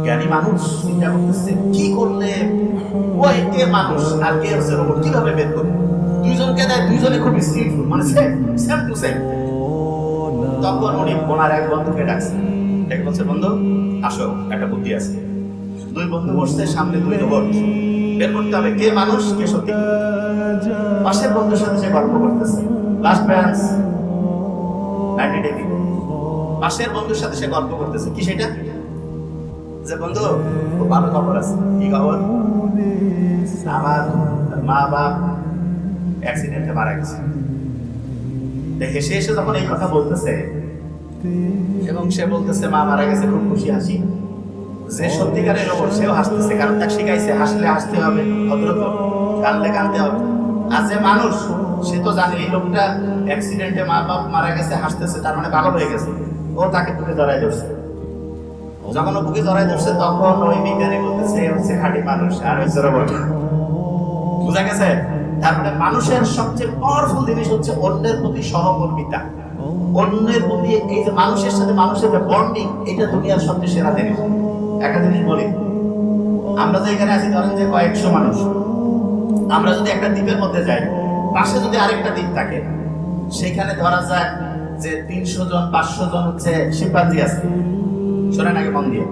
জ্ঞানী মানুষ চিন্তা করতেছে কি করলে ওই কে মানুষ আর কে হচ্ছে রোবট, কিভাবে বের করবে। দুইজনকে দেয়, দুইজনে খুব স্কিলফুল, মানে সেম টু সেম। তখন উনি ওনার এক বন্ধুকে ডাকছে, এক বলছে বন্ধু আসো, একটা বুদ্ধি আছে। দুই বন্ধু বসছে, সামনে দুই রোবট, বের করতে হবে কে মানুষ কে সত্যি। পাশের বন্ধুর সাথে সে গল্প করতেছে, লাস্ট ব্যালেন্স 90 ডে। পাশের বন্ধুর সাথে সে গল্প করতেছে কি সেটা, যে বন্ধু খুব ভালো খবর আছে। কি খবর? আমার মা বাপ অ্যাক্সিডেন্টে মারা গেছে। হেসে হেসে যখন এই কথা বলতেছে এবং সে বলতেছে মা মারা গেছে, খুব খুশি হাসি, যে সত্যিকারের রোবট সেও হাসতেছে, কারণ তাকে শিখাইছে হাসলে হাসতে হবে, ভদ্রত কাঁদলে কাঁদতে হবে। আর যে মানুষ সে তো জানে এই লোকটা অ্যাক্সিডেন্টে মা বাপ মারা গেছে, হাসতেছে, তার মানে পাগল হয়ে গেছে। ও তাকে বুকে জড়াই ধরছে। যখন ও বুকে জড়াই ধরছে তখন ওই বিজ্ঞানী বলতেছে হচ্ছে খাঁটি মানুষ আর হচ্ছে রোবট। বুঝা গেছে? তারপরে মানুষের সবচেয়ে পাওয়ারফুল জিনিস হচ্ছে অন্যের প্রতি সহকর্মিতা, অন্যের প্রতি এই যে মানুষের সাথে মানুষের যে বন্ডিং, এটা দুনিয়ার সবচেয়ে সেরা জিনিস। একটা জিনিস বলি, আমরা যে এখানে আছি ধরেন যে কয়েকশো মানুষ, আমরা যদি একটা দ্বীপের মধ্যে যাই, পাশে যদি আরেকটা দ্বীপ থাকে, সেখানে ধরা যায় যে 300 জন 500 জন হচ্ছে শিম্পাঞ্জি আছে। শোনেন আগে মন দিয়ে,